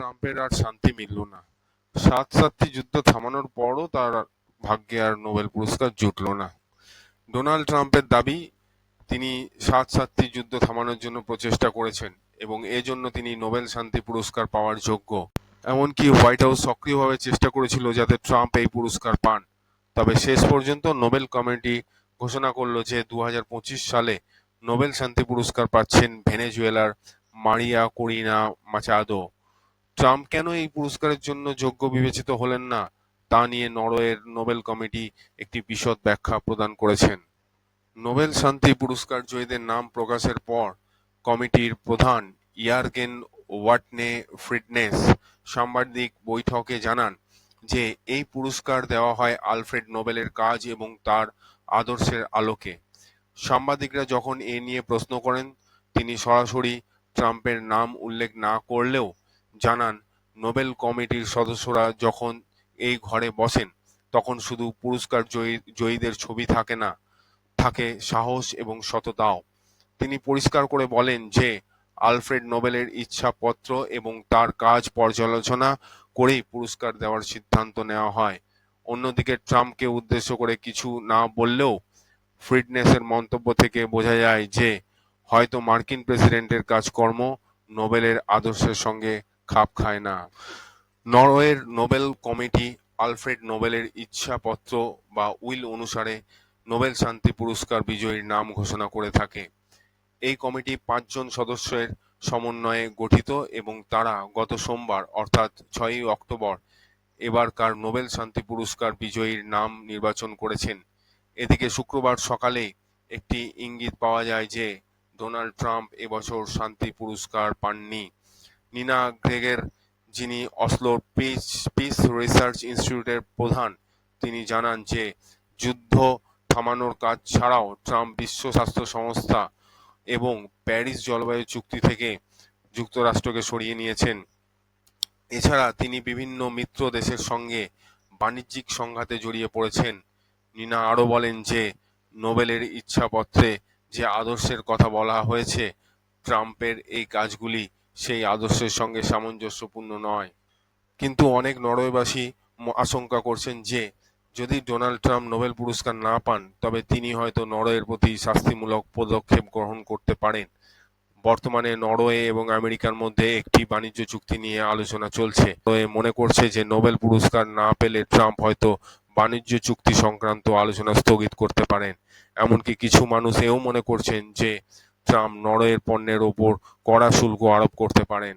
ট্রাম্পের আর শান্তি মিলল না। ৭-৭টি যুদ্ধ থামানোর পরও তার ভাগ্যে আর নোবেল পুরস্কার জুটল না। ডোনাল্ড ট্রাম্পের দাবি, তিনি ৭-৭টি যুদ্ধ থামানোর জন্য প্রচেষ্টা করেছেন এবং এজন্য তিনি নোবেল শান্তি পুরস্কার পাওয়ার যোগ্য। এমনকি হোয়াইট হাউস সক্রিয়ভাবে চেষ্টা করেছিল যাতে ট্রাম্প এই পুরস্কার পান। তবে শেষ পর্যন্ত নোবেল কমিটি ঘোষণা করল যে ২০২৫ সালে নোবেল শান্তি পুরস্কার পাচ্ছেন ভেনেজুয়েলার মারিয়া করিনা মাচাদো। ট্রাম্প কেন এই পুরস্কারের জন্য যোগ্য বিবেচিত হলেন না তা নিয়ে নরওয়ের নোবেল কমিটি একটি বিশদ ব্যাখ্যা প্রদান করেছেন। নোবেল শান্তি পুরস্কার জয়ীদের নাম প্রকাশের পর কমিটির প্রধান ইয়ার্গেন ওয়াটনে ফ্রিডনেস সাংবাদিক বৈঠকে জানান যে এই পুরস্কার দেওয়া হয় আলফ্রেড নোবেলের কাজ এবং তার আদর্শের আলোকে। সাংবাদিকরা যখন এ নিয়ে প্রশ্ন করেন, তিনি সরাসরি ট্রাম্পের নাম উল্লেখ না করলেও জানান, নোবেল কমিটির সদস্যরা যখন এই ঘরে বসেন তখন শুধু পুরস্কার জয়ীদের ছবি থাকে না, থাকে সাহস এবং সততাও। তিনি পরিষ্কার করে বলেন যে আলফ্রেড নোবেলের ইচ্ছাপত্র এবং তার কাজ পর্যালোচনা করেই পুরস্কার দেওয়ার সিদ্ধান্ত নেওয়া হয়। অন্যদিকে ট্রাম্পকে উদ্দেশ্য করে কিছু না বললেও ফ্রিডনেসের মন্তব্য থেকে বোঝা যায় যে হয়তো মার্কিন প্রেসিডেন্টের কাজকর্ম নোবেলের আদর্শের সঙ্গে খাপ খায় না। নরওয়ের নোবেল কমিটি আলফ্রেড নোবেলের ইচ্ছাপত্র বা উইল অনুসারে নোবেল শান্তি পুরস্কার বিজয়ীর নাম ঘোষণা করে থাকে। এই কমিটি ৫ জন সদস্যের সমন্বয়ে গঠিত এবং তারা গত সোমবার অর্থাৎ ৬ই অক্টোবর এবারকার নোবেল শান্তি পুরস্কার বিজয়ীর নাম নির্বাচন করেছেন। এদিকে শুক্রবার সকালে একটি ইঙ্গিত পাওয়া যায় যে ডোনাল্ড ট্রাম্প এবছর শান্তি পুরস্কার পাননি। নিনা গ্রেগের, যিনি অসলোর পিস রিসার্চ ইনস্টিটিউটের প্রধান, তিনি জানান যে যুদ্ধ থামানোর কাজ ছাড়াও ট্রাম্প বিশ্ব স্বাস্থ্য সংস্থা এবং প্যারিস জলবায়ু চুক্তি থেকে যুক্তরাষ্ট্রকে সরিয়ে নিয়েছেন। এছাড়া তিনি বিভিন্ন মিত্র দেশের সঙ্গে বাণিজ্যিক সংঘাতে জড়িয়ে পড়েছেন। নিনা আরও বলেন যে নোবেলের ইচ্ছাপত্রে যে আদর্শের কথা বলা হয়েছে, ট্রাম্পের এই কাজগুলি সেই আদর্শের সঙ্গে সামঞ্জস্যপূর্ণ নয়। কিন্তু অনেক নরওয়েবাসী আশঙ্কা করছেন যে যদি ডোনাল্ড ট্রাম্প নোবেল পুরস্কার না পান তবে তিনি হয়তো নরওয়ের প্রতি শাস্তিমূলক পদক্ষেপ গ্রহণ করতে পারেন। বর্তমানে নরওয়ে এবং আমেরিকার মধ্যে একটি বাণিজ্য চুক্তি নিয়ে আলোচনা চলছে। নরওয়ে মনে করছে যে নোবেল পুরস্কার না পেলে ট্রাম্প হয়তো বাণিজ্য চুক্তি সংক্রান্ত আলোচনা স্থগিত করতে পারেন। এমনকি কিছু মানুষ এও মনে করছেন যে ট্রাম্প নরওয়ের পণ্যের ওপর কড়া শুল্ক আরোপ করতে পারেন।